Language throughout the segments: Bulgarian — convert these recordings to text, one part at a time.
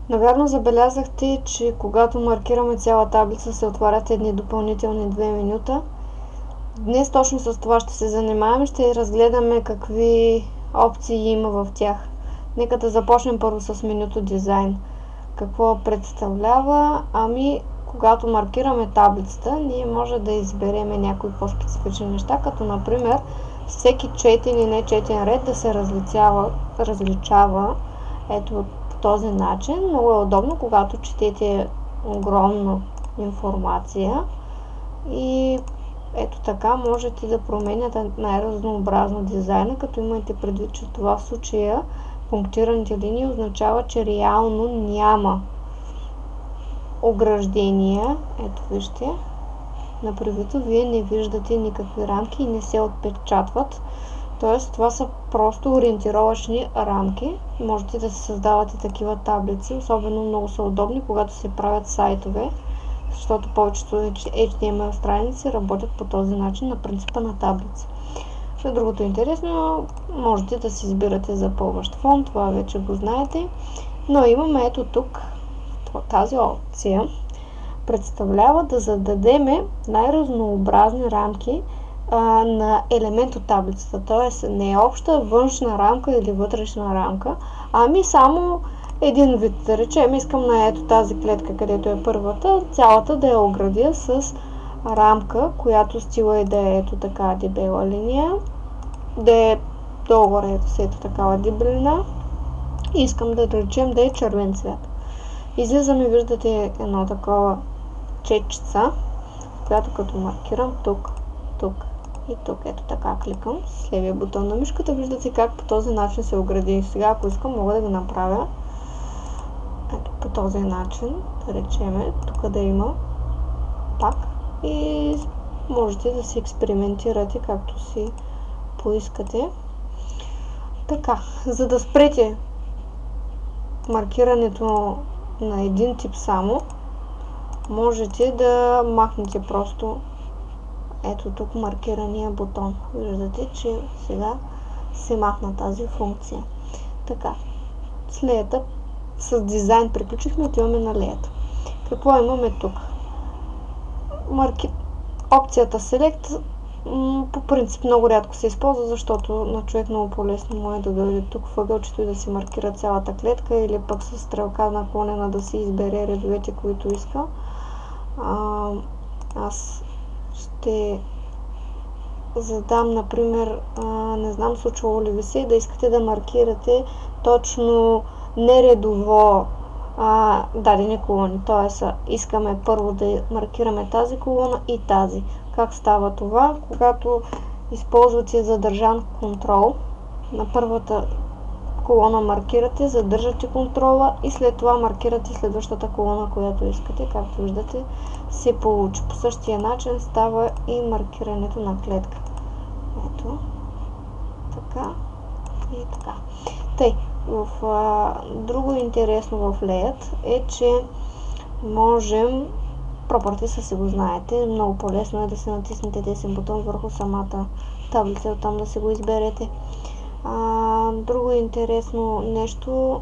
Навярно забелязахте, че когато маркираме цяла таблица, се отварят едни допълнителни 2 минута. Днес точно с това ще се занимаваме, ще разгледаме какви опции има в тях. Нека да започнем първо с менюто дизайн. Какво представлява? Когато маркираме таблицата, ние може да изберем някои по-специфични неща, като например всеки четен и нечетен ред да се различава. Ето по този начин. Много е удобно, когато четете огромна информация и ето така можете да променяте най-разнообразно дизайна, като имайте предвид, че това в случая пунктираните линии означава, че реално няма ограждения. Ето вижте, на превито вие не виждате никакви рамки и не се отпечатват. Т.е. това са просто ориентировъчни рамки. Можете да се създавате такива таблици. Особено много са удобни, когато се правят сайтове, защото повечето HTML страници работят по този начин, на принципа на таблици. Другото интересно, можете да си избирате запълващ фон, това вече го знаете. Но имаме ето тук тази опция. Представлява да зададеме най-разнообразни рамки на елемент от таблицата. Т.е. не е обща външна рамка или вътрешна рамка, ами само един вид. Да речем, искам на ето тази клетка, където е първата, цялата да я оградя с рамка, която стила е да е ето така дебела линия, да е долу-горе ето такава дебелина и искам да речем да е червен цвят. Излизаме, виждате едно такова четчица, която като маркирам тук, тук и тук, ето така кликам с левия бутон на мишката, виждате как по този начин се огради. Сега ако искам, мога да го направя ето по този начин, да речеме, тук да има пак и можете да си експериментирате както си поискате. Така, за да спрете маркирането на един тип само, можете да махнете просто ето тук маркирания бутон. Виждате, че сега се махна тази функция. Така, с леята, с дизайн приключихме, отиваме на леята. Какво имаме тук? Опцията Select по принцип много рядко се използва, защото на човек много по-лесно му е да дойде тук в ъгълчето и да си маркира цялата клетка или пък с стрелка наклонена да си избере редовете, които иска. Аз ще задам, например, не знам случвало ли ви се, да искате да маркирате точно нередово дадени колони. Т.е. искаме първо да маркираме тази колона и тази. Как става това? Когато използвате задържан контрол, на първата колона маркирате, задържате контрола и след това маркирате следващата колона, която искате. Както виждате, се получи. По същия начин става и маркирането на клетка. Ето, така и така. Тъй, друго интересно в Layout е, че можем, Properties си го знаете, много по-лесно е да се натиснете десен бутон върху самата таблица и оттам да си го изберете. Друго интересно нещо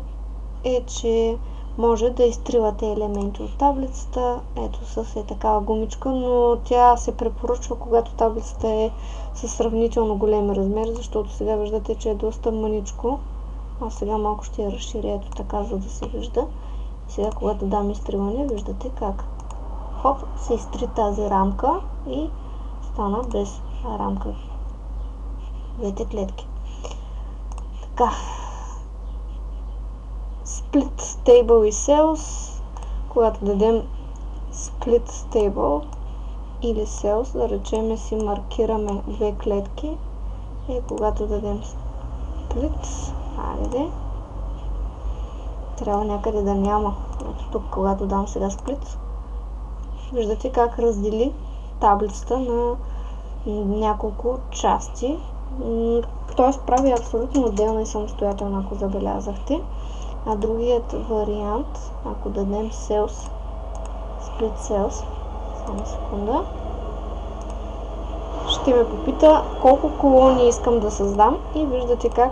е, че може да изтривате елементи от таблицата, ето с такава гумичка, но тя се препоръчва, когато таблицата е с сравнително големи размери, защото сега виждате, че е доста мъничко. Аз сега малко ще я разширя ето така, за да се вижда. Сега, когато дам изтриване, виждате как хоп, се изтри тази рамка и стана без рамка двете клетки. Така. Split Table и Cells. Когато дадем Split Table или Cells, да речем си маркираме две клетки и когато дадем Split, трябва някъде да няма. Ето тук, когато дам сега Split, виждате как раздели таблицата на няколко части. Т.е. прави абсолютно отделна и самостоятелна, ако забелязахте. А другият вариант, ако дадем Cells, Split Cells, само секунда, ще ме попита колко колони искам да създам и виждате как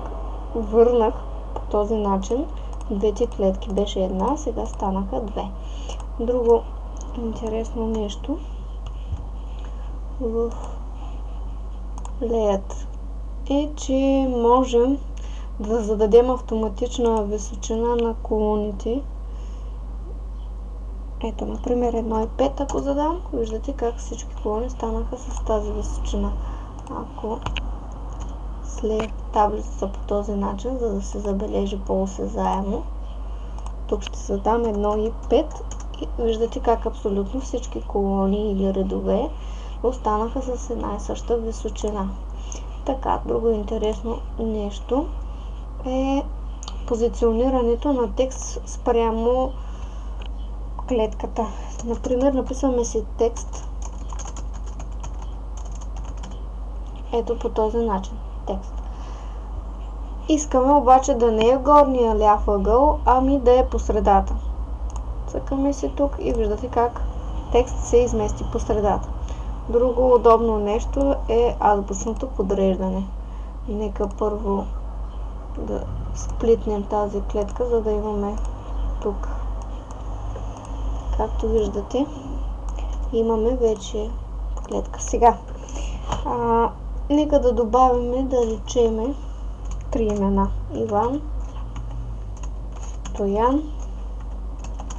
върнах по този начин двете клетки. Беше една, сега станаха две. Друго интересно нещо в Layout е, че можем да зададем автоматична височина на колоните. Ето, например, 1,5 ако задам, виждате как всички колони станаха с тази височина. Ако след таблицата по този начин, за да се забележи по-осезаемо, тук ще задам 1,5 и виждате как абсолютно всички колони или редове останаха с една и съща височина. Така, друго интересно нещо е позиционирането на текст спрямо клетката. Например, написваме си текст. Ето по този начин. Текст. Искаме обаче да не е в горния ляв ъгъл, ами да е по средата. Цъкаме си тук и виждате как текст се измести по средата. Друго удобно нещо е азбучното подреждане. Нека първо да сплитнем тази клетка, за да имаме тук. Както виждате, имаме вече клетка. Сега, нека да добавим, да речеме, 3 имена. Иван, Стоян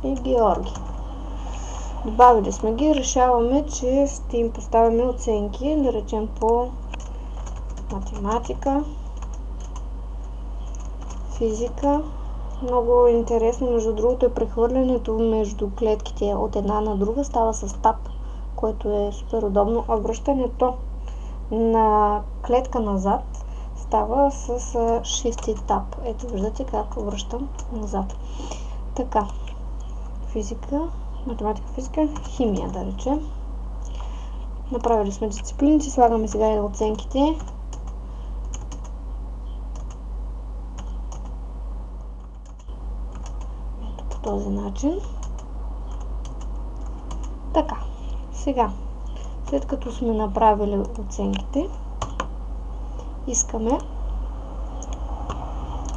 и Георги. Добавили сме ги, решаваме, че ще им поставяме оценки, да речем по математика, физика. Много интересно, между другото, е прехвърлянето между клетките от една на друга става с таб, което е супер удобно. Обръщането на клетка назад става с Shift и Tab. Ето виждате как връщам назад. Така, физика, математика, физика, химия да речем. Направили сме дисциплините, слагаме сега и оценките. Ето по този начин. Така, сега, след като сме направили оценките, искаме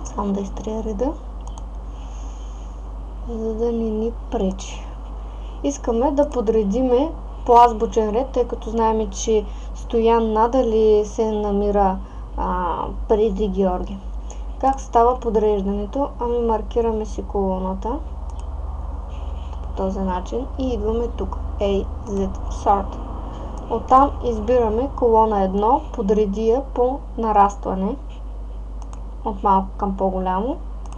само да изтрия реда, за да не ни пречи. Искаме да подредиме по азбучен ред, тъй като знаем, че Стоян надали се намира преди Георги. Как става подреждането? Ами маркираме си колоната по този начин и идваме тук. A, Z, Sort. Оттам избираме колона 1, подреди я по нарастване от малко към по-голямо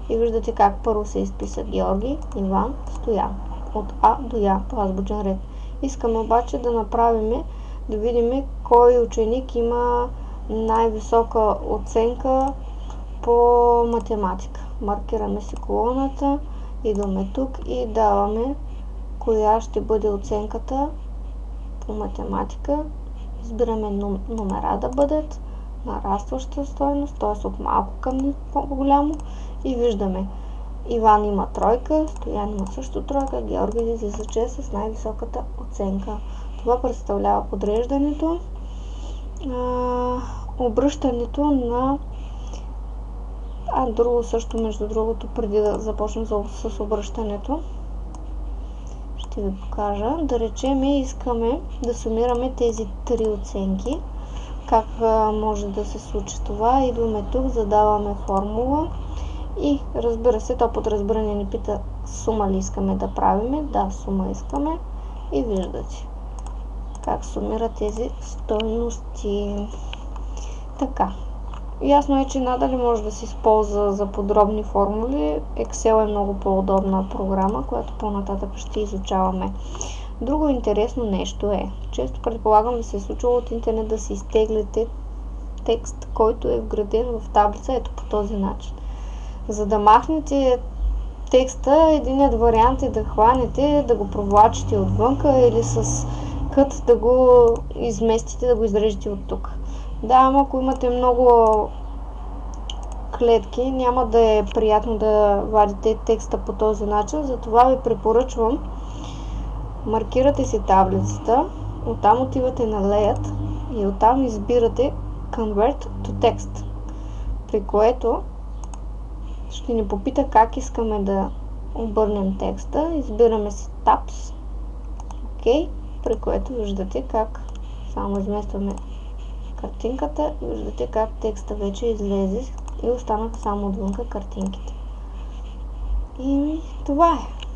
и виждате как първо се изписа Георги, Иван, Стоян. От А до Я по азбучен ред. Искаме обаче да направим, да видим кой ученик има най-висока оценка по математика. Маркираме си колоната, идваме тук и даваме коя ще бъде оценката по математика. Избираме номера да бъдат нарастваща стойност, т.е. от малко към по-голямо и виждаме Иван има тройка, Стоян има също тройка, Георги излиза с най-високата оценка. Това представлява подреждането. Обръщането на... друго също, между другото, преди да започнем с обръщането, ще ви покажа. Да речем, искаме да сумираме тези три оценки. Как може да се случи това? Идваме тук, задаваме формула и разбира се, то под разбиране ни пита сума ли искаме да правим. Да, сума искаме и виждате как сумира тези стойности. Така. Ясно е, че надали може да се използва за подробни формули. Excel е много по-удобна програма, която по-нататък ще изучаваме. Друго интересно нещо е, често предполагам да се е случило от интернет да си изтеглите текст, който е вграден в таблица, ето по този начин. За да махнете текста, единият вариант е да хванете, да го провлачите отвънка или с кът да го изместите, да го изрежете от тук. Да, ама ако имате много клетки, няма да е приятно да вадите текста по този начин, затова ви препоръчвам, маркирате си таблицата, оттам отивате на Layout и оттам избирате Convert to Text, при което ще ни попита как искаме да обърнем текста. Избираме си Tabs, OK, при което виждате как само изместваме картинката и виждате как текста вече излезе и останаха само отвънка картинките. И това е.